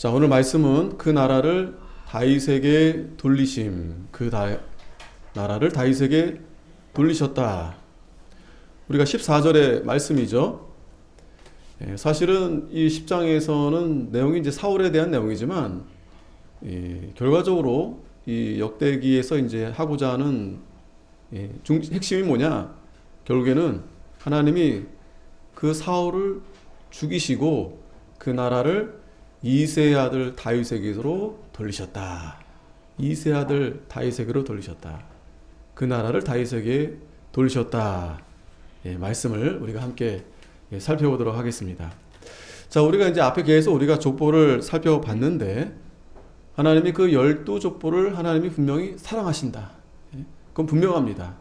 자, 오늘 말씀은 그 나라를 다윗에게 돌리심, 나라를 다윗에게 돌리셨다. 우리가 14절의 말씀이죠. 사실은 이 10장에서는 내용이 이제 사울에 대한 내용이지만, 결과적으로 이 역대기에서 이제 하고자 하는 핵심이 뭐냐? 결국에는 하나님이 그 사울을 죽이시고 그 나라를 이새의 아들 다윗에게로 돌리셨다. 이새의 아들 다윗에게로 돌리셨다. 그 나라를 다윗에게 돌리셨다. 말씀을 우리가 함께 살펴보도록 하겠습니다. 자, 우리가 이제 앞에 계속 우리가 족보를 살펴봤는데, 하나님이 그 12족보를 하나님이 분명히 사랑하신다. 그건 분명합니다.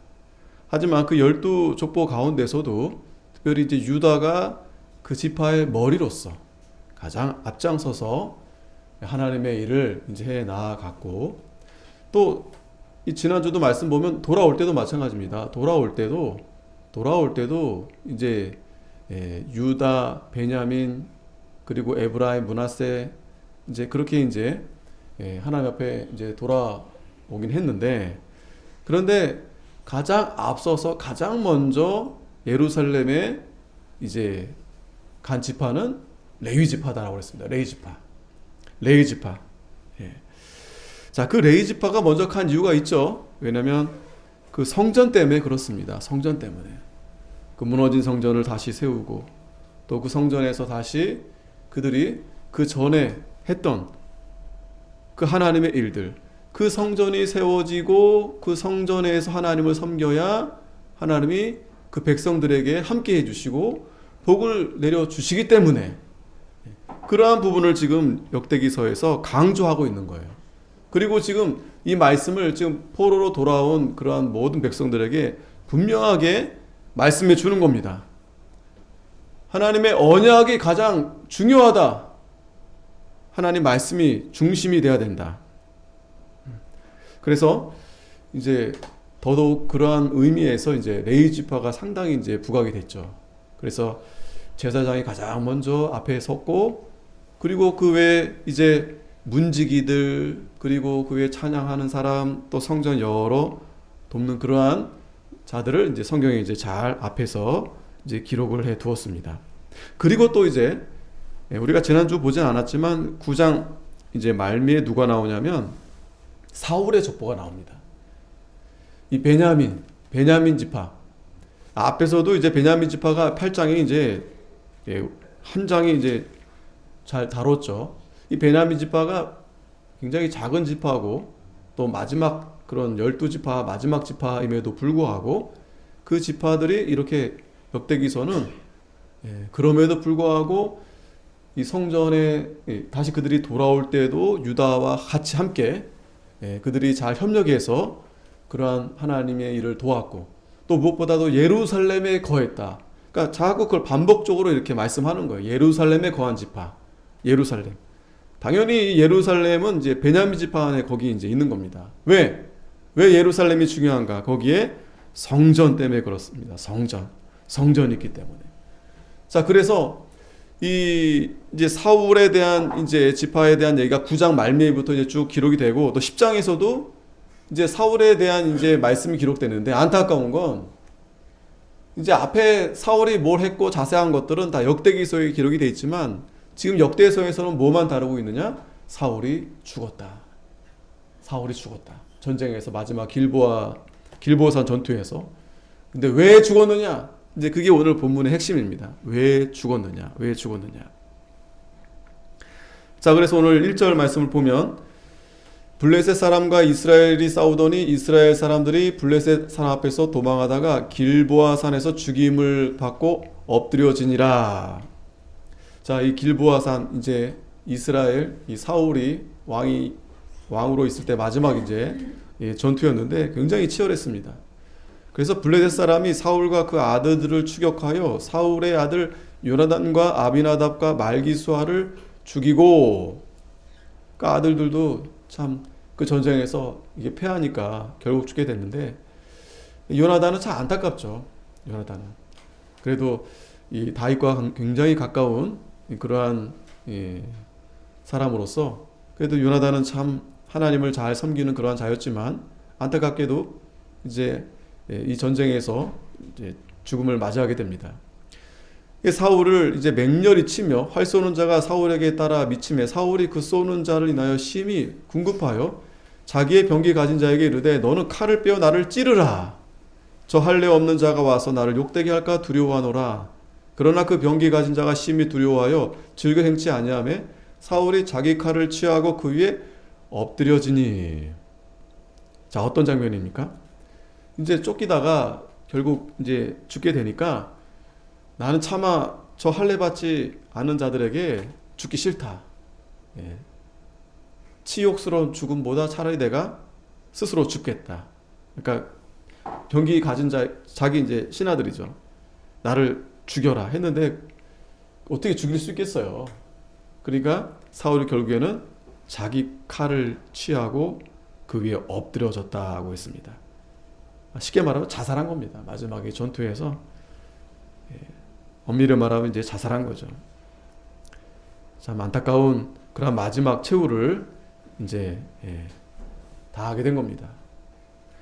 하지만 그 12족보 가운데서도 특별히 이제 유다가 그 지파의 머리로서 가장 앞장서서 하나님의 일을 이제 해 나아갔고, 또 이 지난주도 말씀 보면 돌아올 때도 마찬가지입니다. 돌아올 때도 이제 유다, 베냐민, 그리고 에브라임, 므낫세, 이제 그렇게 이제 하나님 앞에 이제 돌아오긴 했는데, 그런데 가장 앞서서 가장 먼저 예루살렘에 이제 간 지파는 레위 지파다라고 했습니다. 레위 지파. 자, 그 레위 지파가 먼저 간 이유가 있죠. 왜냐하면 그 성전 때문에 그렇습니다. 성전 때문에 그 무너진 성전을 다시 세우고, 또 그 성전에서 다시 그들이 그 전에 했던 그 하나님의 일들, 그 성전이 세워지고 그 성전에서 하나님을 섬겨야 하나님이 그 백성들에게 함께 해주시고 복을 내려주시기 때문에, 그러한 부분을 지금 역대기서에서 강조하고 있는 거예요. 그리고 지금 이 말씀을 지금 포로로 돌아온 그러한 모든 백성들에게 분명하게 말씀해 주는 겁니다. 하나님의 언약이 가장 중요하다. 하나님 말씀이 중심이 돼야 된다. 그래서 이제 더더욱 그러한 의미에서 이제 레위 지파가 상당히 이제 부각이 됐죠. 그래서 제사장이 가장 먼저 앞에 섰고, 그리고 그 외에 이제 문지기들, 그리고 그 외에 찬양하는 사람, 또 성전 여러 돕는 그러한 자들을 이제 성경에 이제 잘 앞에서 이제 기록을 해 두었습니다. 그리고 또 이제 우리가 지난주 보진 않았지만 9장 이제 말미에 누가 나오냐면 사울의 족보가 나옵니다. 이 베냐민 지파. 앞에서도 이제 베냐민 지파가 8장에 이제 한 장이 이제 잘 다뤘죠. 이 베냐민 지파가 굉장히 작은 지파고, 또 마지막 그런 12지파 마지막 지파임에도 불구하고 그 지파들이 이렇게 역대기서는 그럼에도 불구하고 이 성전에 다시 그들이 돌아올 때도 유다와 같이 함께 그들이 잘 협력해서 그러한 하나님의 일을 도왔고, 또 무엇보다도 예루살렘에 거했다. 그러니까 자꾸 그걸 반복적으로 이렇게 말씀하는 거예요. 예루살렘에 거한 지파. 예루살렘. 당연히 예루살렘은 이제 베냐민 지파 안에 거기 이제 있는 겁니다. 왜 예루살렘이 중요한가? 거기에 성전 때문에 그렇습니다. 성전이 있기 때문에. 자, 그래서 이제 사울에 대한 이제 지파에 대한 얘기가 9장 말미에부터 이제 쭉 기록이 되고, 또 10장에서도 이제 사울에 대한 이제 말씀이 기록되는데, 안타까운 건 이제 앞에 사울이 뭘 했고 자세한 것들은 다 역대기서에 기록이 돼 있지만, 지금 역대서에서는 뭐만 다루고 있느냐? 사울이 죽었다. 전쟁에서 마지막 길보아산 전투에서. 근데 왜 죽었느냐? 이제 그게 오늘 본문의 핵심입니다. 왜 죽었느냐? 자, 그래서 오늘 1절 말씀을 보면, 블레셋 사람과 이스라엘이 싸우더니 이스라엘 사람들이 블레셋 사람 앞에서 도망하다가 길보아산에서 죽임을 받고 엎드려지니라. 자, 이 길보아산, 이제 이스라엘 이 사울이 왕으로 있을 때 마지막 이제 전투였는데 굉장히 치열했습니다. 그래서 블레셋 사람이 사울과 그 아들들을 추격하여 사울의 아들 요나단과 아비나답과 말기수아를 죽이고, 그 아들들도 참 그 전쟁에서 이게 패하니까 결국 죽게 됐는데, 요나단은 참 안타깝죠. 요나단은 그래도 이 다윗과 굉장히 가까운 그러한 사람으로서 그래도 요나단은 참 하나님을 잘 섬기는 그러한 자였지만 안타깝게도 이제 이 전쟁에서 이제 죽음을 맞이하게 됩니다. 사울을 이제 맹렬히 치며 활 쏘는 자가 사울에게 따라 미침해 사울이 그 쏘는 자를 인하여 심히 궁급하여 자기의 병기 가진 자에게 이르되 너는 칼을 빼어 나를 찌르라. 저 할례 없는 자가 와서 나를 욕되게 할까 두려워하노라. 그러나 그 병기 가진 자가 심히 두려워하여 즐겨 행치 아니하매 사울이 자기 칼을 취하고 그 위에 엎드려지니. 자, 어떤 장면입니까? 이제 쫓기다가 결국 이제 죽게 되니까 나는 차마 저 할례 받지 않은 자들에게 죽기 싫다. 예. 치욕스러운 죽음보다 차라리 내가 스스로 죽겠다. 그러니까 병기 가진 자기 이제 신하들이죠. 나를 죽여라 했는데 어떻게 죽일 수 있겠어요. 그러니까 사울이 결국에는 자기 칼을 취하고 그 위에 엎드려졌다고 했습니다. 쉽게 말하면 자살한 겁니다. 마지막에 전투에서 엄밀히 말하면 이제 자살한 거죠. 참 안타까운 그런 마지막 최후를 이제 다하게 된 겁니다.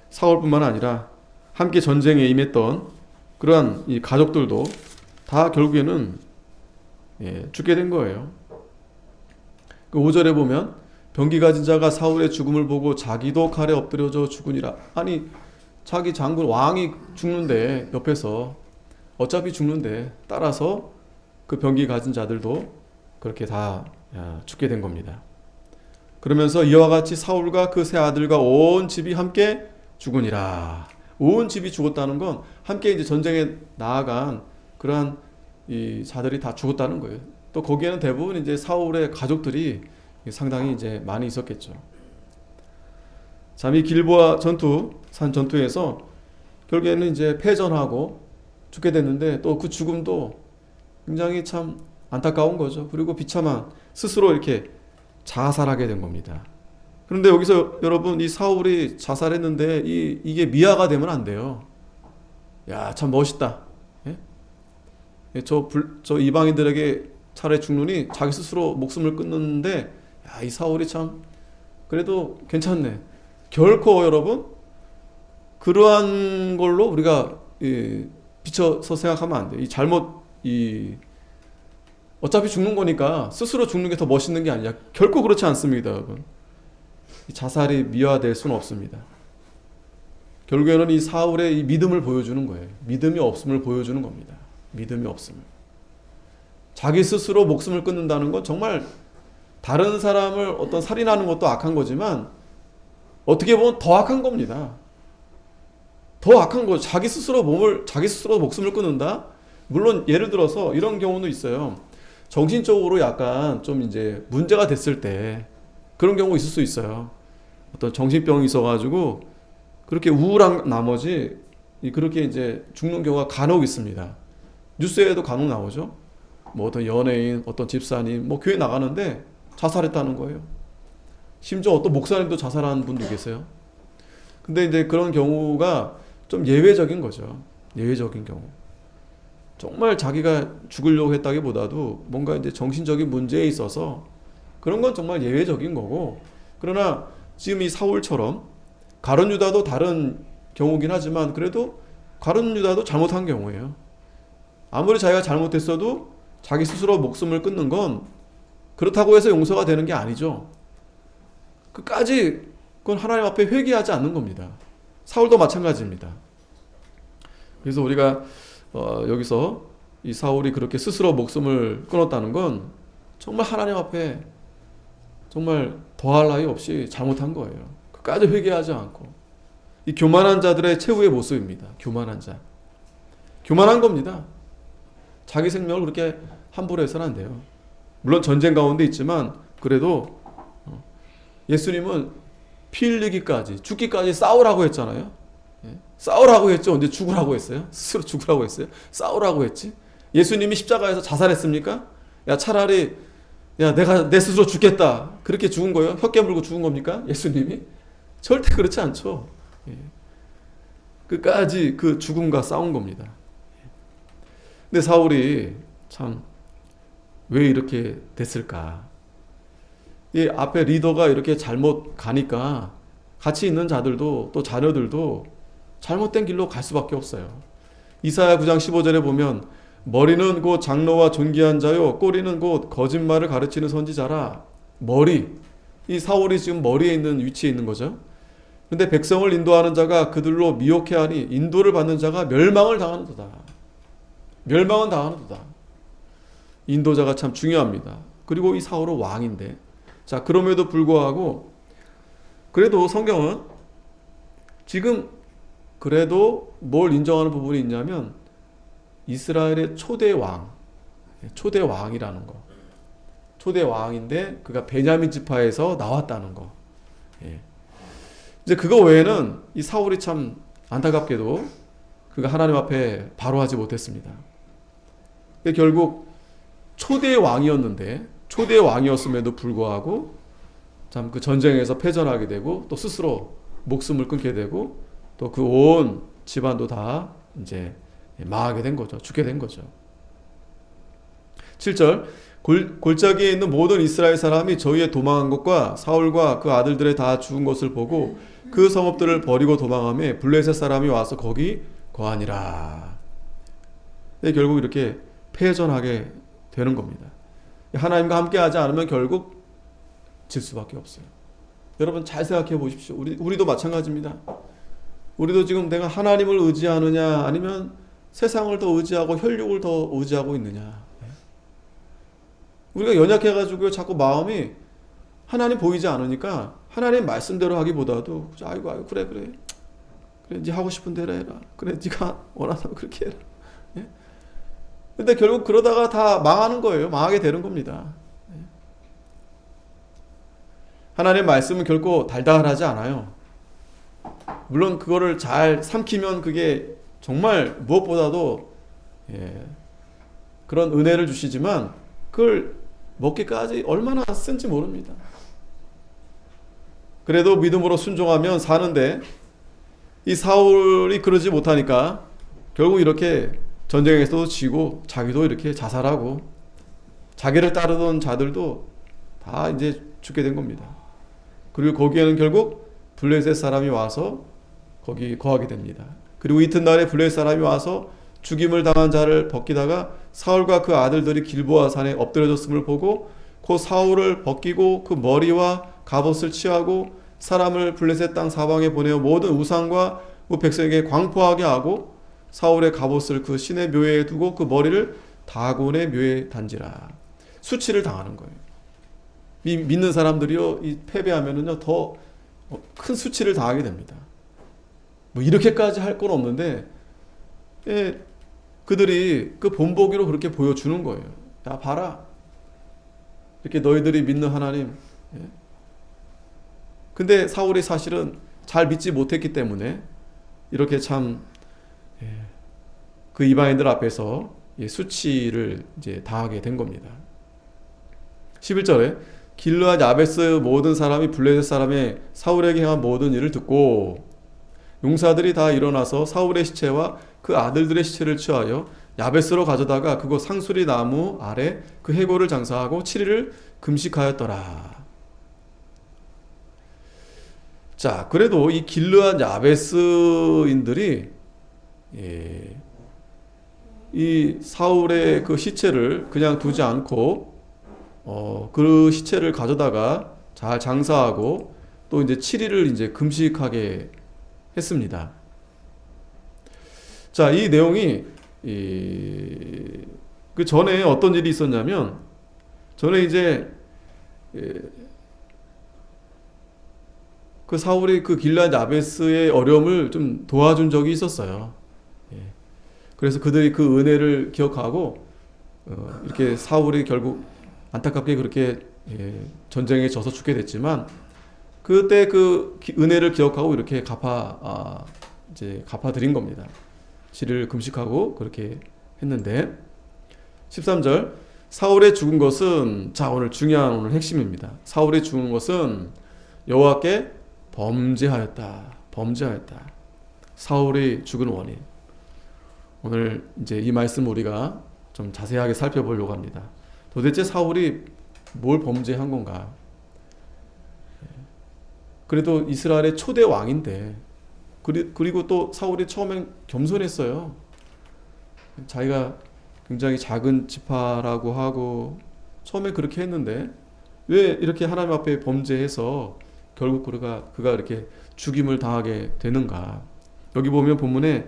사울뿐만 아니라 함께 전쟁에 임했던 그러한 이 가족들도 다 결국에는 죽게 된 거예요. 그 5절에 보면 병기 가진 자가 사울의 죽음을 보고 자기도 칼에 엎드려져 죽으니라. 아니 자기 장군 왕이 죽는데 옆에서 어차피 죽는데 따라서 그 병기 가진 자들도 그렇게 다 죽게 된 겁니다. 그러면서 이와 같이 사울과 그 세 아들과 온 집이 함께 죽으니라. 온 집이 죽었다는 건 함께 이제 전쟁에 나아간 그러한 이 자들이 다 죽었다는 거예요. 또 거기에는 대부분 이제 사울의 가족들이 상당히 이제 많이 있었겠죠. 참 이 길보아 산 전투에서 결국에는 이제 패전하고 죽게 됐는데 또 그 죽음도 굉장히 참 안타까운 거죠. 그리고 비참한 스스로 이렇게 자살하게 된 겁니다. 그런데 여기서 여러분 이 사울이 자살했는데 이게 미화가 되면 안 돼요. 야, 참 멋있다. 예? 저 이방인들에게 차라리 죽느니 자기 스스로 목숨을 끊는데 야, 이 사울이 참 그래도 괜찮네. 결코 여러분 그러한 걸로 우리가 비춰서 생각하면 안 돼요. 어차피 죽는 거니까 스스로 죽는 게 더 멋있는 게 아니야. 결코 그렇지 않습니다, 여러분. 자살이 미화될 수는 없습니다. 결국에는 이 사울의 이 믿음을 보여주는 거예요. 믿음이 없음을 보여주는 겁니다. 믿음이 없음을. 자기 스스로 목숨을 끊는다는 건 정말 다른 사람을 어떤 살인하는 것도 악한 거지만 어떻게 보면 더 악한 겁니다. 더 악한 거. 자기 스스로 목숨을 끊는다? 물론 예를 들어서 이런 경우도 있어요. 정신적으로 약간 좀 이제 문제가 됐을 때 그런 경우 있을 수 있어요. 어떤 정신병이 있어가지고 그렇게 우울한 나머지 그렇게 이제 죽는 경우가 간혹 있습니다. 뉴스에도 간혹 나오죠. 뭐 어떤 연예인, 어떤 집사님, 뭐 교회 나가는데 자살했다는 거예요. 심지어 어떤 목사님도 자살한 분도 계세요. 근데 이제 그런 경우가 좀 예외적인 거죠. 예외적인 경우. 정말 자기가 죽으려고 했다기보다도 뭔가 이제 정신적인 문제에 있어서 그런 건 정말 예외적인 거고, 그러나 지금 이 사울처럼 가룟 유다도 다른 경우긴 하지만 그래도 가룟 유다도 잘못한 경우예요. 아무리 자기가 잘못했어도 자기 스스로 목숨을 끊는 건 그렇다고 해서 용서가 되는 게 아니죠. 끝까지 그건 하나님 앞에 회개하지 않는 겁니다. 사울도 마찬가지입니다. 그래서 우리가 여기서 이 사울이 그렇게 스스로 목숨을 끊었다는 건 정말 하나님 앞에 정말 더할 나위 없이 잘못한 거예요. 끝까지 회개하지 않고. 이 교만한 자들의 최후의 모습입니다. 교만한 자. 교만한 겁니다. 자기 생명을 그렇게 함부로 해서는 안 돼요. 물론 전쟁 가운데 있지만 그래도 예수님은 피 흘리기까지, 죽기까지 싸우라고 했잖아요. 싸우라고 했죠. 언제 죽으라고 했어요? 스스로 죽으라고 했어요? 싸우라고 했지. 예수님이 십자가에서 자살했습니까? 야, 차라리 내가 내 스스로 죽겠다. 그렇게 죽은 거예요? 혀 깨물고 죽은 겁니까? 예수님이? 절대 그렇지 않죠. 끝까지 그 죽음과 싸운 겁니다. 근데 사울이 참 왜 이렇게 됐을까? 이 앞에 리더가 이렇게 잘못 가니까 같이 있는 자들도 또 자녀들도 잘못된 길로 갈 수밖에 없어요. 이사야 9장 15절에 보면 머리는 곧 장로와 존귀한 자요 꼬리는 곧 거짓말을 가르치는 선지자라. 머리, 이 사울이 지금 머리에 있는 위치에 있는 거죠. 근데 백성을 인도하는 자가 그들로 미혹해하니 인도를 받는 자가 멸망을 당하는도다. 멸망은 당하는도다. 인도자가 참 중요합니다. 그리고 이 사울은 왕인데, 자, 그럼에도 불구하고 그래도 성경은 지금 그래도 뭘 인정하는 부분이 있냐면 이스라엘의 초대 왕, 초대 왕이라는 거. 초대 왕인데 그가 베냐민 지파에서 나왔다는 거. 예. 이제 그거 외에는 이 사울이 참 안타깝게도 그가 하나님 앞에 바로하지 못했습니다. 근데 결국 초대 왕이었는데, 초대 왕이었음에도 불구하고 참 그 전쟁에서 패전하게 되고 또 스스로 목숨을 끊게 되고 또 그 온 집안도 다 이제 망하게 된 거죠. 죽게 된 거죠. 7절 골짜기에 있는 모든 이스라엘 사람이 저희의 도망한 것과 사울과 그 아들들의 다 죽은 것을 보고 그 성읍들을 버리고 도망하며 블레셋 사람이 와서 거기 거하니라. 결국 이렇게 패전하게 되는 겁니다. 하나님과 함께 하지 않으면 결국 질 수밖에 없어요. 여러분 잘 생각해 보십시오. 우리도 마찬가지입니다. 우리도 지금 내가 하나님을 의지하느냐 아니면 세상을 더 의지하고 혈육을 더 의지하고 있느냐. 우리가 연약해가지고 자꾸 마음이 하나님 보이지 않으니까 하나님 말씀대로 하기보다도 아이고 그래 네 하고 싶은 대로 해라. 그래 네가 원하는 그렇게 해라. 예? 근데 결국 그러다가 다 망하는 거예요. 망하게 되는 겁니다. 예? 하나님의 말씀은 결코 달달하지 않아요. 물론 그거를 잘 삼키면 그게 정말 무엇보다도 그런 은혜를 주시지만 그걸 먹기까지 얼마나 쓴지 모릅니다. 그래도 믿음으로 순종하면 사는데 이 사울이 그러지 못하니까 결국 이렇게 전쟁에서도 지고 자기도 이렇게 자살하고 자기를 따르던 자들도 다 이제 죽게 된 겁니다. 그리고 거기에는 결국 블레셋 사람이 와서 거기 거하게 됩니다. 그리고 이튿날에 블레셋 사람이 와서 죽임을 당한 자를 벗기다가 사울과 그 아들들이 길보아 산에 엎드려졌음을 보고 그 사울을 벗기고 그 머리와 갑옷을 취하고 사람을 블레셋 땅 사방에 보내어 모든 우상과 그 백성에게 광포하게 하고 사울의 갑옷을 그 신의 묘에 두고 그 머리를 다곤의 묘에 단지라. 수치를 당하는 거예요. 믿는 사람들이요, 이 패배하면은요 더 큰 수치를 당하게 됩니다. 뭐 이렇게까지 할 건 없는데 그들이 그 본보기로 그렇게 보여주는 거예요. 야 봐라, 이렇게 너희들이 믿는 하나님. 근데 사울이 사실은 잘 믿지 못했기 때문에 이렇게 참 그 이방인들 앞에서 수치를 이제 당하게 된 겁니다. 11절에 길르앗 야베스 모든 사람이 블레셋 사람의 사울에게 행한 모든 일을 듣고 용사들이 다 일어나서 사울의 시체와 그 아들들의 시체를 취하여 야베스로 가져다가 그곳 상수리 나무 아래 그 해골을 장사하고 7일을 금식하였더라. 자, 그래도 이 길르앗 야베스인들이 이 사울의 그 시체를 그냥 두지 않고 그 시체를 가져다가 잘 장사하고 또 이제 7일을 이제 금식하게 했습니다. 자, 이 내용이 그 전에 어떤 일이 있었냐면 전에 이제 그 사울이 그 길르앗 야베스의 어려움을 좀 도와준 적이 있었어요. 그래서 그들이 그 은혜를 기억하고 이렇게 사울이 결국 안타깝게 그렇게 전쟁에 져서 죽게 됐지만 그때 그 은혜를 기억하고 이렇게 갚아드린 겁니다. 7일 금식하고 그렇게 했는데 13절 사울의 죽은 것은, 자 오늘 중요한 오늘 핵심입니다. 사울의 죽은 것은 여호와께 범죄하였다. 사울이 죽은 원인. 오늘 이제 이 말씀 우리가 좀 자세하게 살펴보려고 합니다. 도대체 사울이 뭘 범죄한 건가? 그래도 이스라엘의 초대 왕인데, 그리고 또 사울이 처음엔 겸손했어요. 자기가 굉장히 작은 지파라고 하고 처음에 그렇게 했는데 왜 이렇게 하나님 앞에 범죄해서 결국 그가 이렇게 죽임을 당하게 되는가? 여기 보면 본문에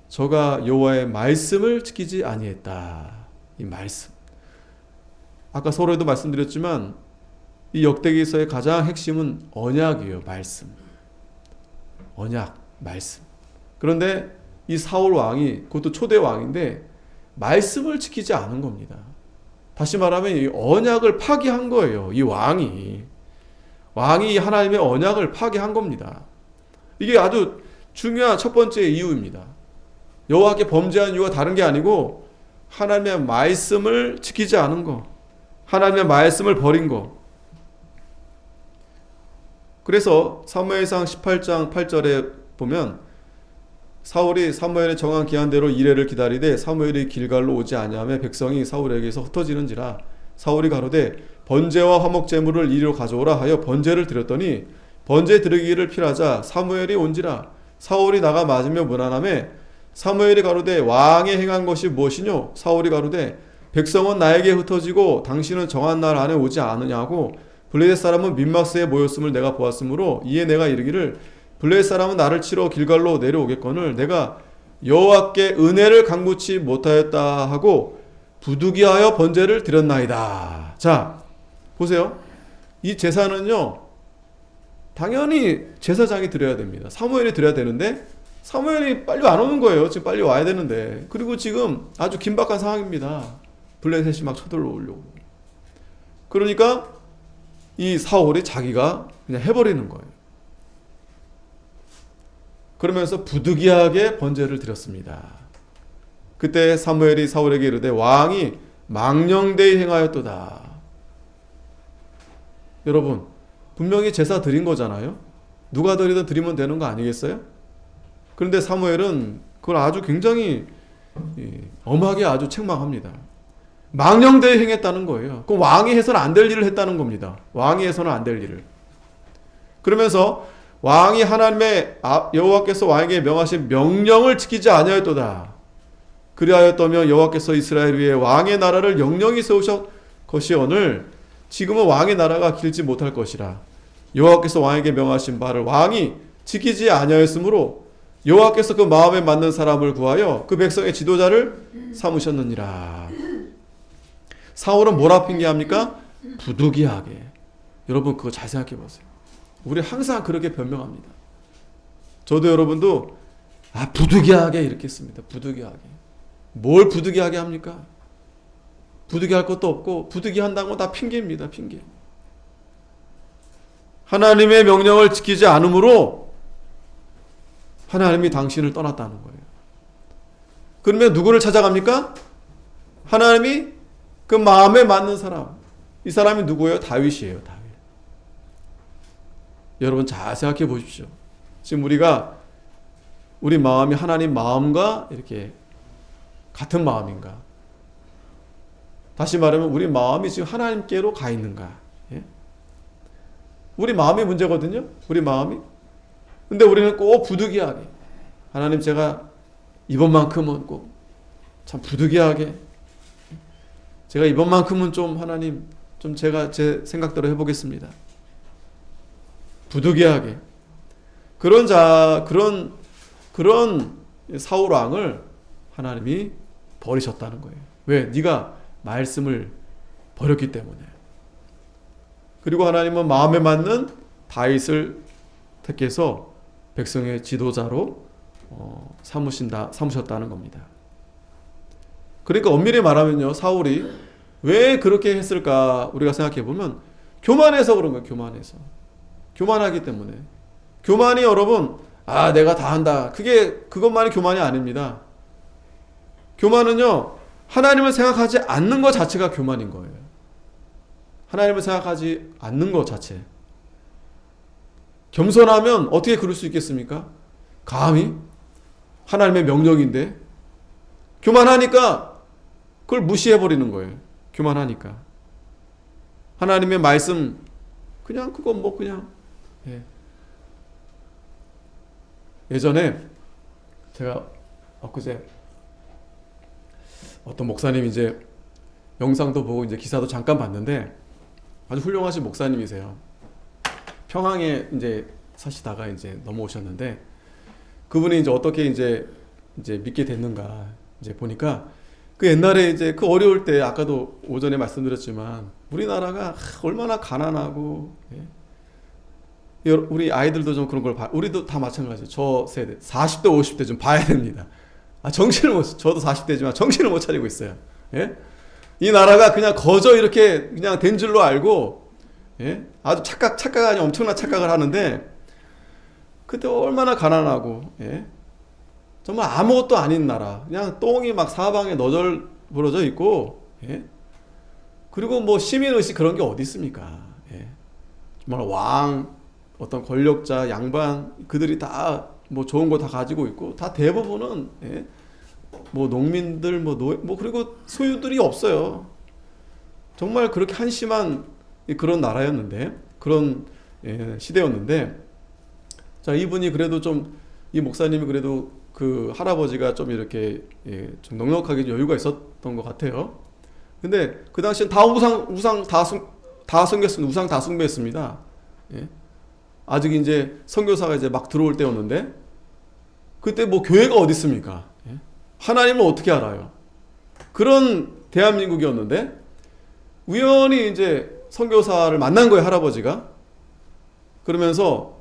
저가 여호와의 말씀을 지키지 아니했다. 이 말씀. 아까 서로에도 말씀드렸지만 이 역대기서의 가장 핵심은 언약이에요. 말씀. 언약, 말씀. 그런데 이 사울 왕이, 그것도 초대 왕인데 말씀을 지키지 않은 겁니다. 다시 말하면 이 언약을 파기한 거예요. 이 왕이 하나님의 언약을 파기한 겁니다. 이게 아주 중요한 첫 번째 이유입니다. 여호와께 범죄한 이유가 다른 게 아니고 하나님의 말씀을 지키지 않은 거, 하나님의 말씀을 버린 거. 그래서 사무엘상 18장 8절에 보면 사울이 사무엘의 정한 기한대로 이레를 기다리되 사무엘이 길갈로 오지 아니하며 백성이 사울에게서 흩어지는지라. 사울이 가로되 번제와 화목 제물을 이리로 가져오라 하여 번제를 드렸더니 번제 드리기를 필하자 사무엘이 온지라. 사울이 나가 맞으며 문안하며 사무엘이 가로되 왕의 행한 것이 무엇이뇨? 사울이 가로되 백성은 나에게 흩어지고 당신은 정한 날 안에 오지 않으냐고 블레셋 사람은 민막스에 모였음을 내가 보았으므로 이에 내가 이르기를 블레셋 사람은 나를 치러 길갈로 내려오겠거늘 내가 여호와께 은혜를 강구치 못하였다 하고 부득이하여 번제를 드렸나이다. 자, 보세요. 이 제사는요, 당연히 제사장이 드려야 됩니다. 사무엘이 드려야 되는데 사무엘이 빨리 안 오는 거예요. 지금 빨리 와야 되는데. 그리고 지금 아주 긴박한 상황입니다. 블레셋이 막 쳐들어오려고. 그러니까 이 사울이 자기가 그냥 해버리는 거예요. 그러면서 부득이하게 번제를 드렸습니다. 그때 사무엘이 사울에게 이르되 왕이 망령되이 행하였도다. 여러분, 분명히 제사 드린 거잖아요. 누가 드리든 드리면 되는 거 아니겠어요? 그런데 사무엘은 그걸 아주 굉장히 엄하게 아주 책망합니다. 망령되이 행했다는 거예요. 그럼 왕이 해서는 안 될 일을 했다는 겁니다. 왕이 해서는 안 될 일을. 그러면서 왕이 하나님의 여호와께서 왕에게 명하신 명령을 지키지 아니하였도다. 그리하였다면 여호와께서 이스라엘 위에 왕의 나라를 영영히 세우셨 것이오늘 지금은 왕의 나라가 길지 못할 것이라. 여호와께서 왕에게 명하신 바를 왕이 지키지 아니하였으므로 여호와께서 그 마음에 맞는 사람을 구하여 그 백성의 지도자를 삼으셨느니라. 사울은 뭐라 핑계합니까? 부득이하게. 여러분 그거 잘 생각해 보세요. 우리 항상 그렇게 변명합니다. 저도 여러분도 부득이하게 이렇게 씁니다. 부득이하게. 뭘 부득이하게 합니까? 부득이할 것도 없고 부득이한다는 건 다 핑계입니다. 핑계. 하나님의 명령을 지키지 않으므로 하나님이 당신을 떠났다는 거예요. 그러면 누구를 찾아갑니까? 하나님이 그 마음에 맞는 사람. 이 사람이 누구예요? 다윗이에요. 다윗. 여러분 잘 생각해 보십시오. 지금 우리 마음이 하나님 마음과 이렇게 같은 마음인가? 다시 말하면 우리 마음이 지금 하나님께로 가 있는가? 예? 우리 마음이 문제거든요. 우리 마음이. 근데 우리는 꼭 부득이하게 하나님 제가 이번만큼은 꼭 참 부득이하게 제가 이번만큼은 좀 하나님 좀 제가 제 생각대로 해보겠습니다. 부득이하게 그런 사울 왕을 하나님이 버리셨다는 거예요. 왜? 네가 말씀을 버렸기 때문에. 그리고 하나님은 마음에 맞는 다윗을 택해서 백성의 지도자로 삼으셨다는 겁니다. 그러니까 엄밀히 말하면요, 사울이 왜 그렇게 했을까 우리가 생각해 보면 교만해서 그런 거예요. 교만하기 때문에. 교만이 여러분 내가 다 한다. 그것만이 교만이 아닙니다. 교만은요, 하나님을 생각하지 않는 것 자체가 교만인 거예요. 하나님을 생각하지 않는 것 자체. 겸손하면 어떻게 그럴 수 있겠습니까? 감히 하나님의 명령인데 교만하니까 그걸 무시해버리는 거예요. 교만하니까. 하나님의 말씀 그냥 그건 뭐 그냥 예전에 제가 엊그제 어떤 목사님 이제 영상도 보고 이제 기사도 잠깐 봤는데 아주 훌륭하신 목사님이세요. 평양에 이제 사시다가 이제 넘어오셨는데 그분이 이제 어떻게 이제 믿게 됐는가 이제 보니까 그 옛날에 이제 그 어려울 때 아까도 오전에 말씀드렸지만 우리나라가 얼마나 가난하고 우리 아이들도 좀 그런 걸 우리도 다 마찬가지. 저 세대 40대 50대 좀 봐야 됩니다. 저도 40대지만 정신을 못 차리고 있어요. 예? 이 나라가 그냥 거저 이렇게 그냥 된 줄로 알고 아주 착각 아니 엄청난 착각을 하는데 그때 얼마나 가난하고 정말 아무것도 아닌 나라 그냥 똥이 막 사방에 너절부러져 있고 그리고 뭐 시민의식 그런 게 어디 있습니까? 정말 왕 어떤 권력자 양반 그들이 다 뭐 좋은 거 다 가지고 있고 다 대부분은 뭐 농민들 뭐 그리고 소유들이 없어요. 정말 그렇게 한심한 그런 나라였는데 그런 시대였는데 자 이분이 그래도 좀 이 목사님이 그래도 그 할아버지가 좀 이렇게 좀 넉넉하게 여유가 있었던 것 같아요. 근데 그 당시엔 다 우상 다 섬겼습니다. 우상 다 숭배했습니다. 아직 이제 선교사가 이제 막 들어올 때였는데 그때 뭐 교회가 어디 있습니까? 하나님을 어떻게 알아요? 그런 대한민국이었는데 우연히 이제 선교사를 만난 거예요, 할아버지가. 그러면서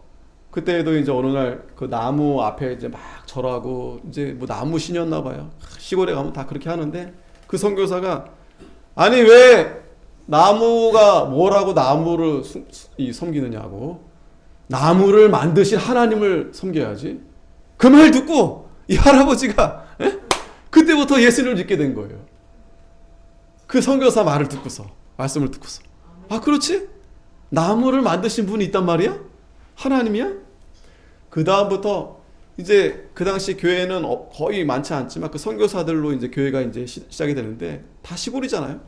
그때도 이제 어느 날 그 나무 앞에 이제 막 절하고 이제 뭐 나무 신이었나 봐요. 시골에 가면 다 그렇게 하는데 그 선교사가 아니 왜 나무가 뭐라고 나무를 섬기느냐고 나무를 만드신 하나님을 섬겨야지. 그 말 듣고 이 할아버지가 그때부터 예수를 믿게 된 거예요. 그 선교사 말을 듣고서 말씀을 듣고서 아 그렇지? 나무를 만드신 분이 있단 말이야? 하나님이야? 그 다음부터 이제 그 당시 교회는 거의 많지 않지만 그 선교사들로 이제 교회가 이제 시작이 되는데 다 시골이잖아요.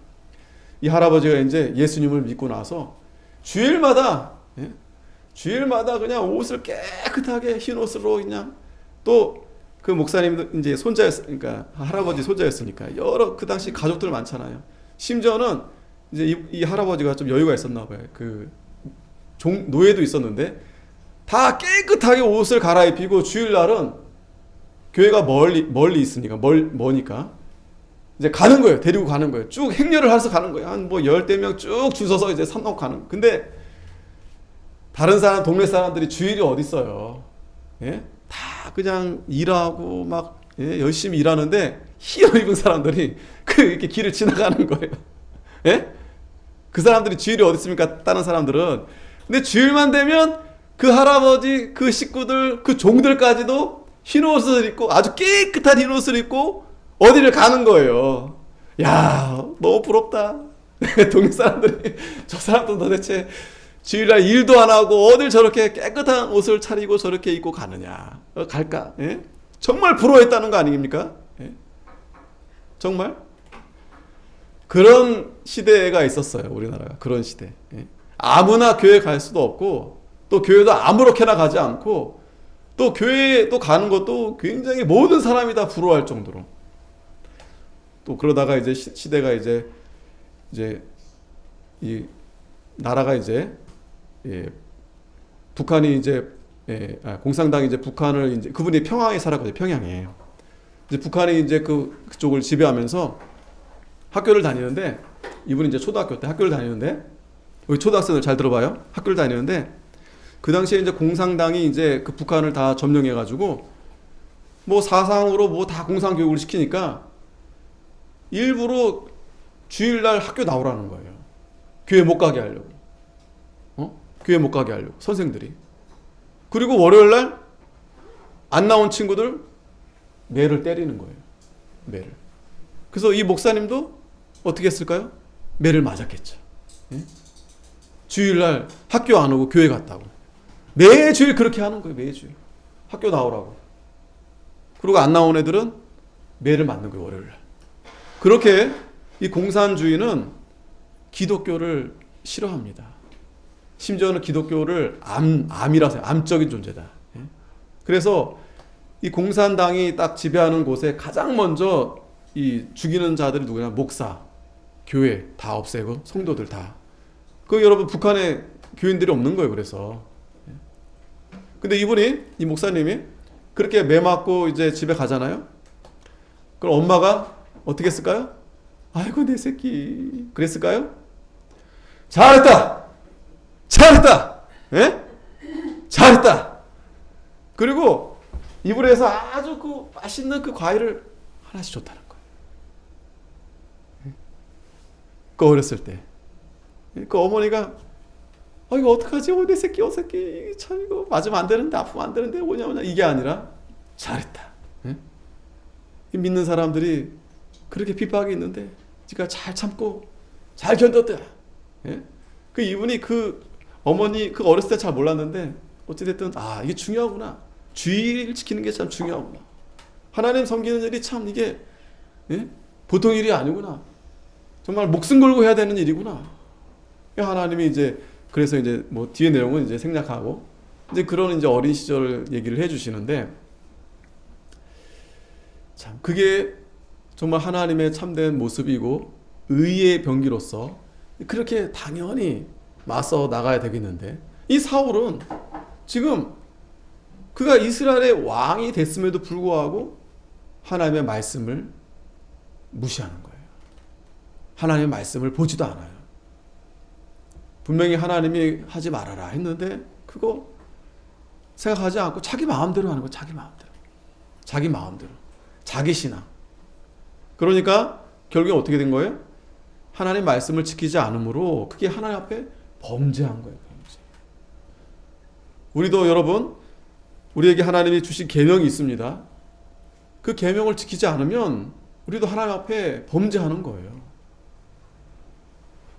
이 할아버지가 이제 예수님을 믿고 나서 주일마다 그냥 옷을 깨끗하게 흰 옷으로 그냥 또 그 목사님도 이제 손자였으니까 할아버지 손자였으니까 여러 그 당시 가족들 많잖아요. 심지어는 이제 이 할아버지가 좀 여유가 있었나 봐요. 그 노예도 있었는데 다 깨끗하게 옷을 갈아입히고 주일날은 교회가 멀리 있으니까 머니까 이제 가는 거예요. 데리고 가는 거예요. 쭉 행렬을 해서 가는 거예요. 한 뭐 10대 명 쭉 줄 서서 이제 산넘 가는. 근데 다른 사람 동네 사람들이 주일이 어디 있어요? 다 그냥 일하고 막 열심히 일하는데 흰 옷 입은 사람들이 이렇게 길을 지나가는 거예요. 그 사람들이 주일이 어디 있습니까? 다른 사람들은. 근데 주일만 되면 그 할아버지, 그 식구들, 그 종들까지도 흰 옷을 입고 아주 깨끗한 흰 옷을 입고 어디를 가는 거예요. 야, 너무 부럽다. 동네 사람들이 저 사람도 도대체 주일날 일도 안 하고 어딜 저렇게 깨끗한 옷을 차리고 저렇게 입고 가느냐. 갈까? 정말 부러워했다는 거 아닙니까? 정말? 그런 시대가 있었어요. 우리나라가. 그런 시대. 아무나 교회 갈 수도 없고 또 교회도 아무렇게나 가지 않고 또 교회에 또 가는 것도 굉장히 모든 사람이 다 부러워할 정도로 또 그러다가 이제 시대가 이제 이 나라가 이제 북한이 이제 공산당이 이제 북한을 이제 그분이 평양에 살았거든요. 평양에 이제 북한이 이제 그쪽을 지배하면서 학교를 다니는데 이분이 이제 초등학교 때 학교를 다니는데 우리 초등학생들 잘 들어봐요. 학교를 다니는데 그 당시에 이제 공산당이 이제 그 북한을 다 점령해가지고 뭐 사상으로 뭐 다 공산 교육을 시키니까 일부러 주일날 학교 나오라는 거예요. 교회 못 가게 하려고. 교회 못 가게 하려고 선생들이. 그리고 월요일날 안 나온 친구들 매를 때리는 거예요. 매를. 그래서 이 목사님도 어떻게 했을까요? 매를 맞았겠죠. 주일날 학교 안 오고 교회 갔다고. 매주일 그렇게 하는 거예요. 매주일. 학교 나오라고. 그리고 안 나온 애들은 매를 맞는 거예요. 월요일날. 그렇게 이 공산주의는 기독교를 싫어합니다. 심지어는 기독교를 암이라서 암적인 존재다. 그래서 이 공산당이 딱 지배하는 곳에 가장 먼저 이 죽이는 자들이 누구냐? 목사, 교회 다 없애고 성도들 다. 그 여러분 북한에 교인들이 없는 거예요. 그래서. 근데 이 목사님이 그렇게 매 맞고 이제 집에 가잖아요. 그럼 엄마가 어떻게 했을까요? 아이고 내 새끼 그랬을까요? 잘했다, 잘했다, 예? 잘했다. 그리고 이불에서 아주 그 맛있는 그 과일을 하나씩 줬다는 거예요. 그 어렸을 때. 그 어머니가 이거 어떡하지? 내 새끼 어새끼 참 이거 맞으면 안 되는데 아프면 안 되는데 뭐냐 이게 아니라 잘했다. 예? 믿는 사람들이 그렇게 핍박이 있는데 네가 잘 참고 잘 견뎠다. 예? 그 이분이 그 어머니 그 어렸을 때 잘 몰랐는데 어찌됐든 이게 중요하구나. 주의를 지키는 게 참 중요하구나. 하나님 섬기는 일이 참 이게 보통 일이 아니구나. 정말 목숨 걸고 해야 되는 일이구나. 하나님이 이제 그래서 이제 뭐 뒤에 내용은 이제 생략하고 이제 그런 이제 어린 시절 얘기를 해주시는데 참 그게 정말 하나님의 참된 모습이고 의의 병기로서 그렇게 당연히 맞서 나가야 되겠는데 이 사울은 지금 그가 이스라엘의 왕이 됐음에도 불구하고 하나님의 말씀을 무시하는 거예요. 하나님의 말씀을 보지도 않아요. 분명히 하나님이 하지 말아라 했는데 그거 생각하지 않고 자기 마음대로 하는 거예요. 자기 마음대로. 자기 신앙. 그러니까 결국에 어떻게 된 거예요? 하나님 말씀을 지키지 않으므로 그게 하나님 앞에 범죄한 거예요. 범죄. 우리도 여러분 우리에게 하나님이 주신 계명이 있습니다. 그 계명을 지키지 않으면 우리도 하나님 앞에 범죄하는 거예요.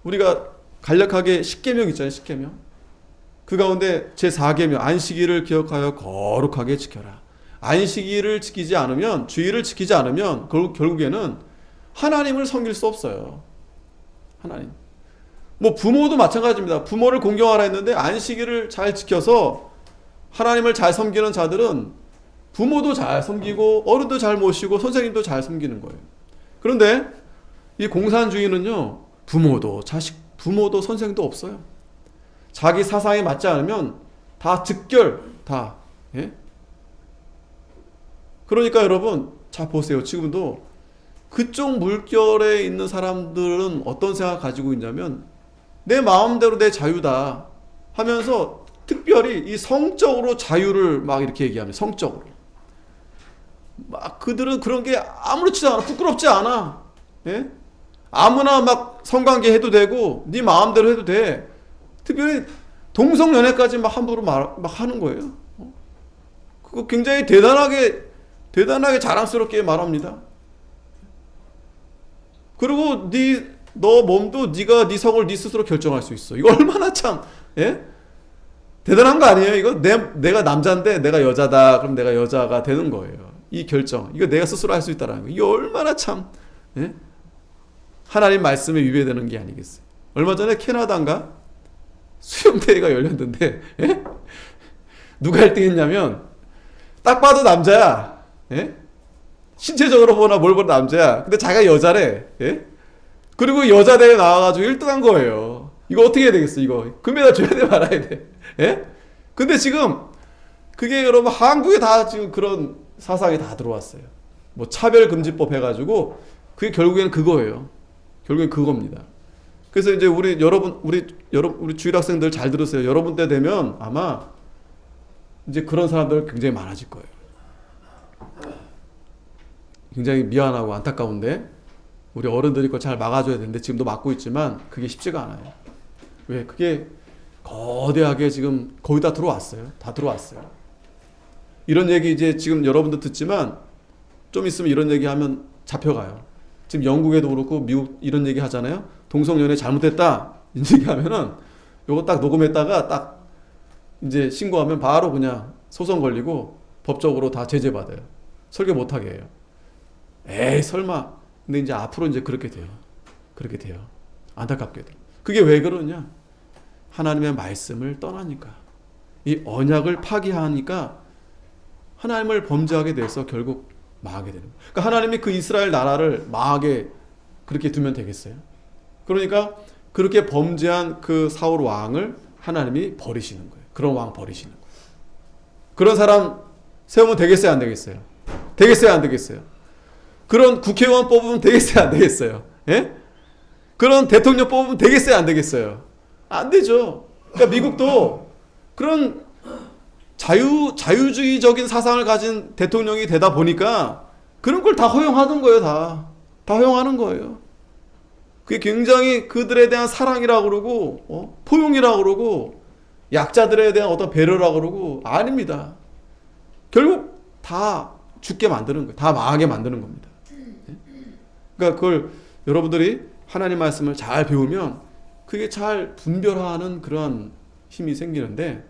우리가 간략하게 10계명 있잖아요. 10계명. 그 가운데 제4계명 안식일을 기억하여 거룩하게 지켜라. 안식일을 지키지 않으면 주일을 지키지 않으면 결국에는 하나님을 섬길 수 없어요. 하나님. 뭐 부모도 마찬가지입니다. 부모를 공경하라 했는데 안식일을 잘 지켜서 하나님을 잘 섬기는 자들은 부모도 잘 섬기고 어른도 잘 모시고 선생님도 잘 섬기는 거예요. 그런데 이 공산주의는요. 부모도 선생도 없어요. 자기 사상에 맞지 않으면 다 즉결 다. 예? 그러니까 여러분 자 보세요. 지금도 그쪽 물결에 있는 사람들은 어떤 생각 가지고 있냐면 내 마음대로 내 자유다 하면서 특별히 이 성적으로 자유를 막 이렇게 얘기합니다. 성적으로. 막 그들은 그런 게 아무렇지도 않아. 부끄럽지 않아. 예? 아무나 막 성관계 해도 되고 네 마음대로 해도 돼. 특별히 동성연애까지 막 함부로 막 하는 거예요. 그거 굉장히 대단하게 자랑스럽게 말합니다. 그리고 너 몸도 네가 네 성을 네 스스로 결정할 수 있어. 이거 얼마나 참 대단한 거 아니에요? 이거 내가 남자인데 내가 여자다. 그럼 내가 여자가 되는 거예요. 이 결정. 이거 내가 스스로 할 수 있다라는 거. 이게 얼마나 참 하나님 말씀에 위배되는 게 아니겠어요. 얼마 전에 캐나다인가 수영대회가 열렸는데 누가 1등 했냐면 딱 봐도 남자야. 신체적으로 보나 뭘 보나 남자야. 근데 자기가 여자래. 그리고 여자 대회 나와가지고 1등 한 거예요. 이거 어떻게 해야 되겠어 이거. 금메달 줘야 돼 말아야 돼. 근데 지금 그게 여러분 한국에 다 지금 그런 사상이 다 들어왔어요. 뭐 차별금지법 해가지고 그게 결국에는 그거예요. 결국엔 그겁니다. 그래서 이제 우리 주일 학생들 잘 들으세요. 여러분 때 되면 아마 이제 그런 사람들 굉장히 많아질 거예요. 굉장히 미안하고 안타까운데 우리 어른들이 그걸 잘 막아줘야 되는데 지금도 막고 있지만 그게 쉽지가 않아요. 왜? 그게 거대하게 지금 거의 다 들어왔어요. 다 들어왔어요. 이런 얘기 이제 지금 여러분도 듣지만 좀 있으면 이런 얘기 하면 잡혀가요. 지금 영국에도 그렇고 미국 이런 얘기 하잖아요. 동성연애 잘못했다. 이런 얘기 하면은 요거 딱 녹음했다가 딱 이제 신고하면 바로 그냥 소송 걸리고 법적으로 다 제재받아요. 설교 못하게 해요. 에이 설마. 근데 이제 앞으로 이제 그렇게 돼요. 안타깝게도. 그게 왜 그러냐? 하나님의 말씀을 떠나니까. 이 언약을 파기하니까 하나님을 범죄하게 돼서 결국 망하게 되는 거예요. 그러니까 하나님이 그 이스라엘 나라를 망하게 그렇게 두면 되겠어요? 그러니까 그렇게 범죄한 그 사울 왕을 하나님이 버리시는 거예요. 그런 왕 버리시는 거예요. 그런 사람 세우면 되겠어요? 안 되겠어요? 되겠어요? 안 되겠어요? 그런 국회의원 뽑으면 되겠어요? 안 되겠어요? 예? 그런 대통령 뽑으면 되겠어요? 안 되겠어요? 안 되죠. 그러니까 미국도 그런 자유주의적인 사상을 가진 대통령이 되다 보니까 그런 걸 다 허용하는 거예요. 다 허용하는 거예요. 그게 굉장히 그들에 대한 사랑이라고 그러고 포용이라고 그러고 약자들에 대한 어떤 배려라고 그러고 아닙니다. 결국 다 죽게 만드는 거예요. 다 망하게 만드는 겁니다. 그러니까 그걸 여러분들이 하나님 말씀을 잘 배우면 그게 잘 분별하는 그런 힘이 생기는데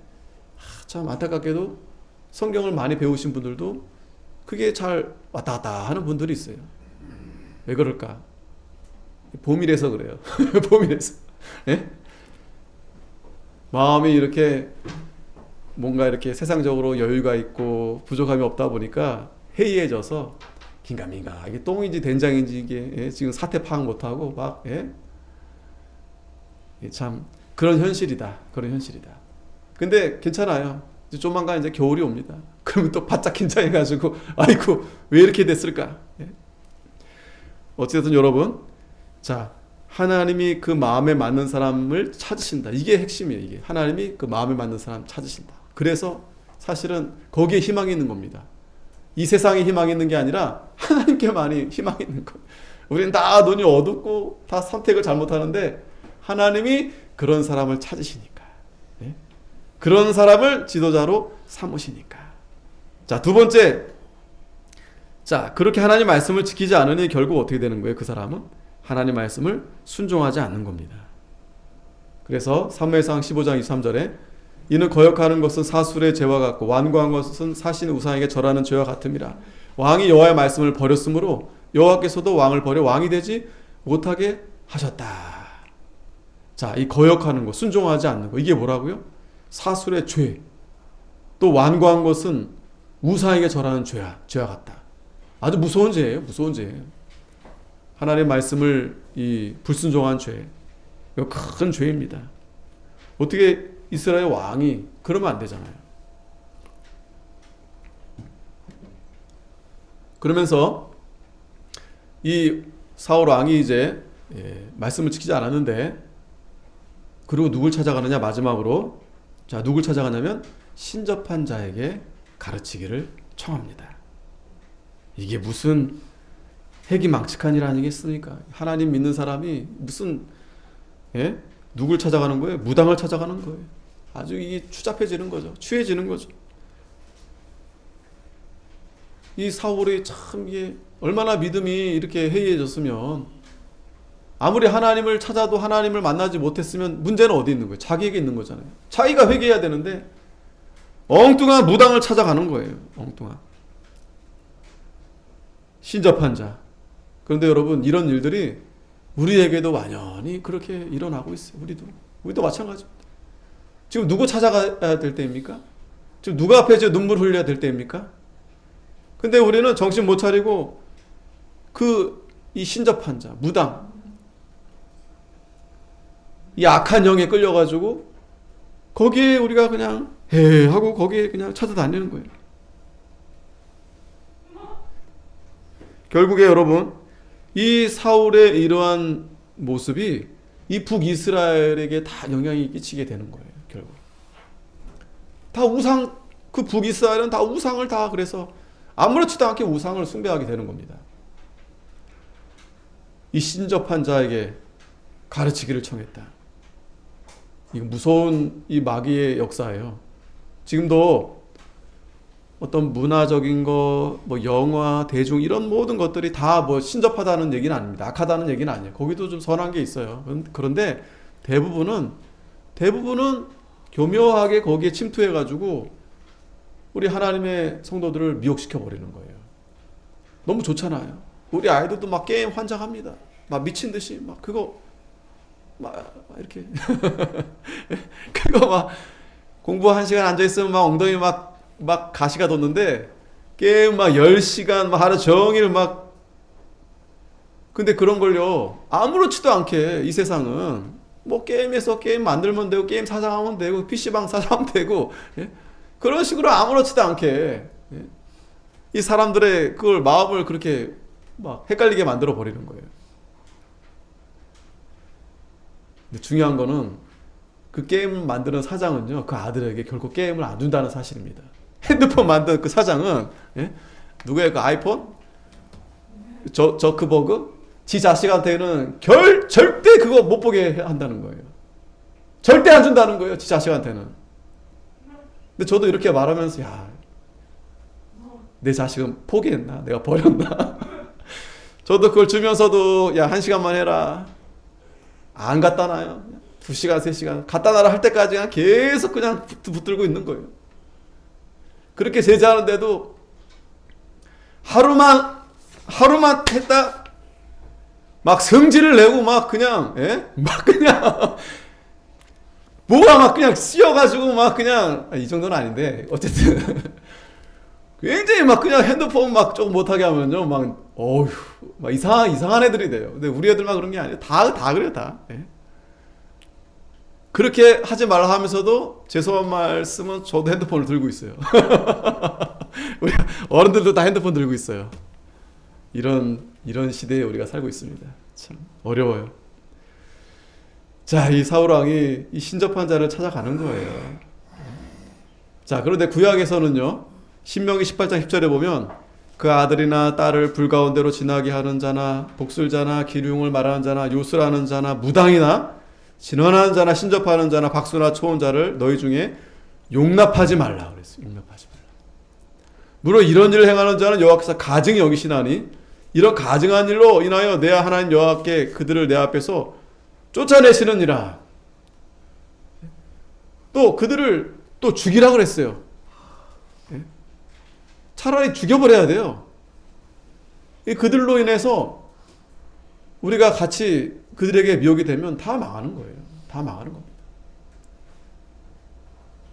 참 안타깝게도 성경을 많이 배우신 분들도 그게 잘 왔다 갔다 하는 분들이 있어요. 왜 그럴까? 봄이라서 그래요. 봄이라서. 예? 마음이 이렇게 뭔가 이렇게 세상적으로 여유가 있고 부족함이 없다 보니까 해이해져서 긴가민가 이게 똥인지 된장인지 이게 지금 사태 파악 못하고 막 참 그런 현실이다. 그런 현실이다. 근데 괜찮아요. 이제 조만간 이제 겨울이 옵니다. 그러면 또 바짝 긴장해가지고 아이고 왜 이렇게 됐을까? 어쨌든 여러분, 자 하나님이 그 마음에 맞는 사람을 찾으신다. 이게 핵심이에요. 이게 하나님이 그 마음에 맞는 사람 찾으신다. 그래서 사실은 거기에 희망이 있는 겁니다. 이 세상에 희망이 있는 게 아니라 하나님께만이 희망이 있는 거예요. 우리는 다 눈이 어둡고 다 선택을 잘못하는데 하나님이 그런 사람을 찾으시니까, 그런 사람을 지도자로 삼으시니까. 자, 두 번째, 자 그렇게 하나님 말씀을 지키지 않으니 결국 어떻게 되는 거예요? 그 사람은 하나님 말씀을 순종하지 않는 겁니다. 그래서 사무엘상 15장 23절에 이는 거역하는 것은 사술의 죄와 같고 완고한 것은 사신 우상에게 절하는 죄와 같음이라. 왕이 여호와의 말씀을 버렸으므로 여호와께서도 왕을 버려 왕이 되지 못하게 하셨다. 자, 이 거역하는 것, 순종하지 않는 것, 이게 뭐라고요? 사술의 죄. 또 완고한 것은 우상에게 절하는 죄와 같다. 아주 무서운 죄예요. 무서운 죄예요. 하나님의 말씀을 이 불순종한 죄, 이거 큰 죄입니다. 어떻게 이스라엘 왕이 그러면 안 되잖아요. 그러면서 이 사울 왕이 이제 말씀을 지키지 않았는데 그리고 누굴 찾아가느냐 마지막으로 자 누굴 찾아가냐면 신접한 자에게 가르치기를 청합니다. 이게 무슨 해기망측한 일 아니겠습니까? 하나님 믿는 사람이 무슨 누굴 찾아가는 거예요? 무당을 찾아가는 거예요. 아주 이게 추잡해지는 거죠. 취해지는 거죠. 이 사울이 참 이게 얼마나 믿음이 이렇게 해이해졌으면 아무리 하나님을 찾아도 하나님을 만나지 못했으면 문제는 어디 있는 거예요? 자기에게 있는 거잖아요. 자기가 회개해야 되는데 엉뚱한 무당을 찾아가는 거예요. 엉뚱한 신접한 자. 그런데 여러분 이런 일들이 우리에게도 완연히 그렇게 일어나고 있어요. 우리도 마찬가지입니다. 지금 누구 찾아가야 될 때입니까? 지금 누가 앞에 눈물 흘려야 될 때입니까? 근데 우리는 정신 못 차리고 이 신접한 자, 무당, 이 악한 영에 끌려가지고 거기에 우리가 그냥 하고 거기에 그냥 찾아다니는 거예요. 결국에 여러분 이 사울의 이러한 모습이 이 북이스라엘에게 다 영향이 끼치게 되는 거예요. 결국 다 우상, 그 북이스라엘은 다 우상을 다 그래서 아무렇지도 않게 우상을 숭배하게 되는 겁니다. 이 신접한 자에게 가르치기를 청했다. 이거 무서운 이 마귀의 역사예요. 지금도 어떤 문화적인 거, 영화, 대중 이런 모든 것들이 다 신접하다는 얘기는 아닙니다. 악하다는 얘기는 아니에요. 거기도 좀 선한 게 있어요. 그런데 대부분은 교묘하게 거기에 침투해가지고 우리 하나님의 성도들을 미혹시켜 버리는 거예요. 너무 좋잖아요. 우리 아이들도 막 게임 환장합니다. 막 미친 듯이 막 그거 막 이렇게 그거 막 공부 1시간 앉아 있으면 막 엉덩이 막 가시가 돋는데 게임 막 10시간 막 하루 종일 막. 근데 그런 걸요 아무렇지도 않게 이 세상은 뭐 게임에서 게임 만들면 되고 게임 사장하면 되고 PC방 사장하면 되고 예? 그런 식으로 아무렇지도 않게 예? 이 사람들의 그걸 마음을 그렇게 막 헷갈리게 만들어 버리는 거예요. 근데 중요한 거는 그 게임 만드는 사장은요 그 아들에게 결코 게임을 안 준다는 사실입니다. 핸드폰 만든 그 사장은 예? 누구의 그 아이폰? 저크버그? 지 자식한테는 절대 그거 못 보게 한다는 거예요. 절대 안 준다는 거예요. 지 자식한테는. 근데 저도 이렇게 말하면서 야, 내 자식은 포기했나? 내가 버렸나? 저도 그걸 주면서도 야 1시간만 해라. 안 갖다 놔요. 2시간 3시간 갖다 놔라 할 때까지 그냥 계속 그냥 붙들고 있는 거예요. 그렇게 제재하는데도 하루만 했다 막 성질을 내고 막 그냥 예? 막 그냥 뭐가 막 그냥 씌어가지고 막 그냥 이 정도는 아닌데 어쨌든 굉장히 막 그냥 핸드폰 막 조금 못하게 하면요 막 어휴 막 이상한 애들이 돼요. 근데 우리 애들만 그런 게 아니에요. 다 그래요 다. 예? 그렇게 하지 말라 하면서도 죄송한 말씀은 저도 핸드폰을 들고 있어요. 우리 어른들도 다 핸드폰 들고 있어요. 이런 시대에 우리가 살고 있습니다. 참 어려워요. 자, 이 사울 왕이 이 신접한 자를 찾아가는 거예요. 자, 그런데 구약에서는요. 신명기 18장 10절에 보면 그 아들이나 딸을 불 가운데로 지나게 하는 자나 복술자나 기륭을 말하는 자나 요술하는 자나 무당이나 진언하는 자나 신접하는 자나 박수나 초혼자를 너희 중에 용납하지 말라 그랬어요. 용납하지 말라. 물론 이런 일을 행하는 자는 여호와께서 가증히 여기시나니 이런 가증한 일로 인하여 내 하나님 여호와께 그들을 내 앞에서 쫓아내시느니라. 또 그들을 또 죽이라 그랬어요. 차라리 죽여버려야 돼요. 그들로 인해서 우리가 같이 그들에게 미혹이 되면 다 망하는 거예요. 다 망하는 겁니다.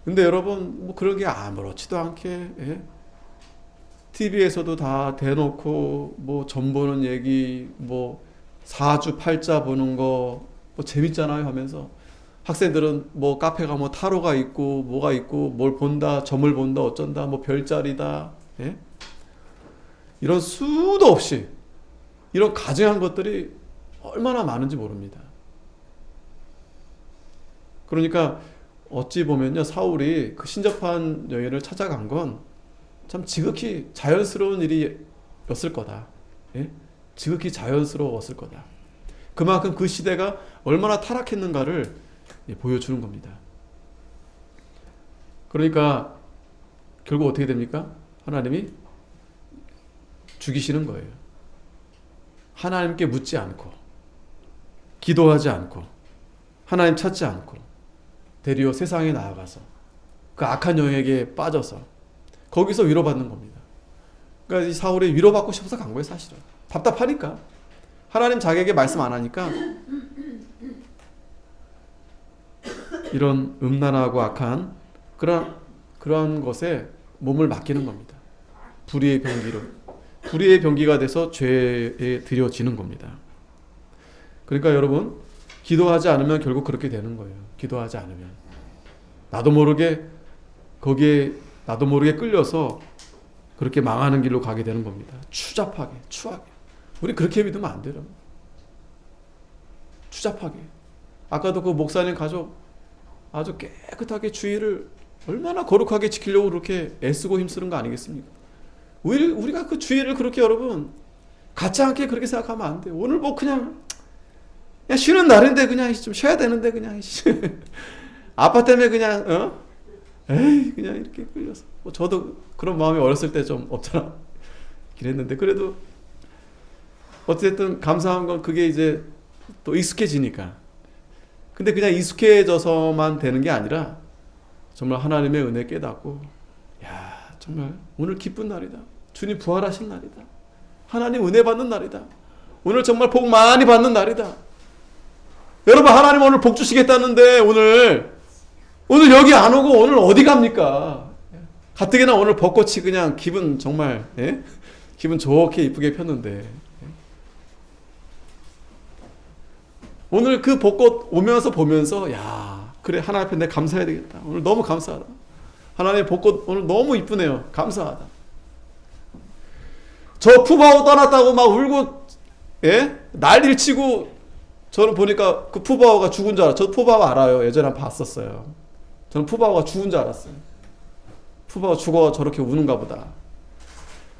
근데 여러분 뭐 그런 게 아무렇지도 않게 예? TV에서도 다 대놓고 뭐 점 보는 얘기 뭐 사주 팔자 보는 거 뭐 재밌잖아요 하면서 학생들은 뭐 카페 가면 타로가 있고 뭐가 있고 뭘 본다 점을 본다 어쩐다 뭐 별자리다 예? 이런 수도 없이 이런 가증한 것들이 얼마나 많은지 모릅니다. 그러니까 어찌 보면요 사울이 그 신접한 여인을 찾아간 건 참 지극히 자연스러운 일이었을 거다. 예? 지극히 자연스러웠을 거다. 그만큼 그 시대가 얼마나 타락했는가를 보여주는 겁니다. 그러니까 결국 어떻게 됩니까? 하나님이 죽이시는 거예요. 하나님께 묻지 않고 기도하지 않고 하나님 찾지 않고 대리어 세상에 나아가서 그 악한 영에게 빠져서 거기서 위로받는 겁니다. 그러니까 이 사울이 위로받고 싶어서 간 거예요 사실은. 답답하니까. 하나님 자기에게 말씀 안 하니까 이런 음란하고 악한 그런 것에 몸을 맡기는 겁니다. 불의의 병기로. 불의의 병기가 돼서 죄에 들여지는 겁니다. 그러니까 여러분 기도하지 않으면 결국 그렇게 되는 거예요. 기도하지 않으면 나도 모르게 거기에 나도 모르게 끌려서 그렇게 망하는 길로 가게 되는 겁니다. 추잡하게 추하게. 우리 그렇게 믿으면 안 돼요. 추잡하게. 아까도 그 목사님 가족 아주 깨끗하게 주의를 얼마나 거룩하게 지키려고 그렇게 애쓰고 힘쓰는 거 아니겠습니까? 우리가 그 주의를 그렇게 여러분 같지 않게 그렇게 생각하면 안 돼요. 오늘 뭐 그냥 쉬는 날인데 그냥 좀 쉬어야 되는데 그냥 아빠 때문에 그냥 에이 그냥 이렇게 끌려서 뭐 저도 그런 마음이 어렸을 때 좀 없잖아 그랬는데 그래도 어쨌든 감사한 건 그게 이제 또 익숙해지니까. 근데 그냥 익숙해져서만 되는 게 아니라 정말 하나님의 은혜 깨닫고 야 정말 오늘 기쁜 날이다. 주님 부활하신 날이다. 하나님 은혜 받는 날이다. 오늘 정말 복 많이 받는 날이다. 여러분 하나님 오늘 복 주시겠다는데 오늘 여기 안 오고 오늘 어디 갑니까? 가뜩이나 오늘 벚꽃이 그냥 기분 정말 예? 기분 좋게 이쁘게 폈는데 오늘 그 벚꽃 오면서 보면서 야 그래 하나님 앞에 내가 감사해야 되겠다. 오늘 너무 감사하다. 하나님의 벚꽃 오늘 너무 이쁘네요. 감사하다. 저 푸바오 떠났다고 막 울고 예? 난리를 치고 저는 보니까 그 푸바오가 죽은 줄 알아요. 저 푸바오 알아요. 예전에 봤었어요. 저는 푸바오가 죽은 줄 알았어요. 푸바오 죽어 저렇게 우는가 보다.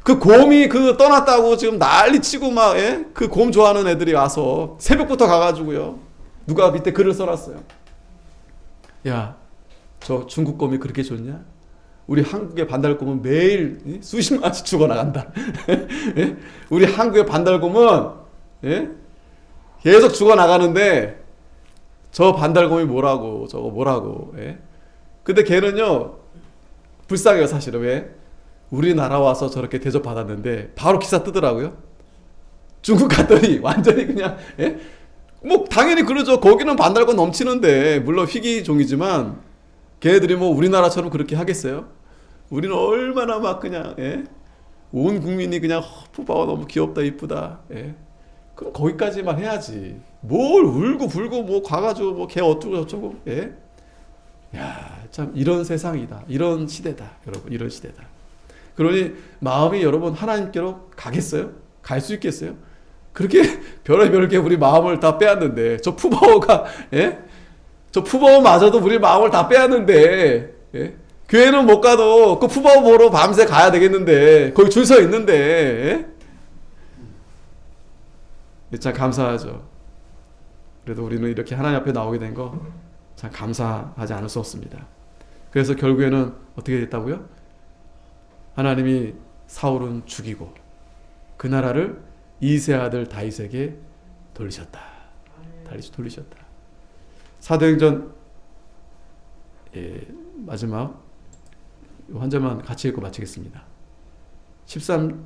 그 곰이 그 떠났다고 지금 난리 치고 막 예? 그 곰 좋아하는 애들이 와서 새벽부터 가가지고요. 누가 밑에 글을 써놨어요. 야, 저 중국 곰이 그렇게 좋냐? 우리 한국의 반달곰은 매일 예? 수십 마리씩 죽어나간다. 예? 우리 한국의 반달곰은 예? 계속 죽어나가는데 저 반달곰이 뭐라고 저거 뭐라고 예? 근데 걔는요 불쌍해요 사실은. 왜? 우리나라 와서 저렇게 대접받았는데 바로 기사 뜨더라고요. 중국 갔더니 완전히 그냥 예? 뭐 당연히 그러죠. 거기는 반달곰 넘치는데 물론 희귀종이지만 걔네들이 뭐 우리나라처럼 그렇게 하겠어요? 우리는 얼마나 막 그냥 예? 온 국민이 그냥 푸바오 너무 귀엽다 이쁘다 예? 그럼 거기까지만 해야지. 뭘 울고 불고 뭐 가가지고 뭐 걔 어쩌고 저쩌고 예? 야, 참 이런 세상이다. 이런 시대다. 여러분 이런 시대다. 그러니 마음이 여러분 하나님께로 가겠어요? 갈 수 있겠어요? 그렇게 별의별 게 우리 마음을 다 빼앗는데 저 푸바오가 예? 저 푸바오마저도 우리 마음을 다 빼앗는데 예? 교회는 못 가도 그 푸바오 보러 밤새 가야 되겠는데 거기 줄 서 있는데 예? 참 감사하죠. 그래도 우리는 이렇게 하나님 앞에 나오게 된 거 참 감사하지 않을 수 없습니다. 그래서 결국에는 어떻게 됐다고요? 하나님이 사울은 죽이고 그 나라를 이세 아들 다윗에게 돌리셨다. 돌리셨다. 사도행전 예, 마지막 한 절만 같이 읽고 마치겠습니다. 13장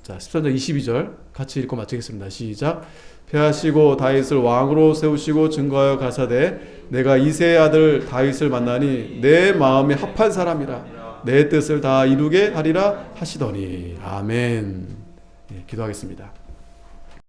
22절 같이 읽고 마치겠습니다. 시작. 패하시고 다윗을 왕으로 세우시고 증거하여 가사대 내가 이새의 아들 다윗을 만나니 내 마음에 합한 사람이라 내 뜻을 다 이루게 하리라 하시더니 아멘. 예, 기도하겠습니다.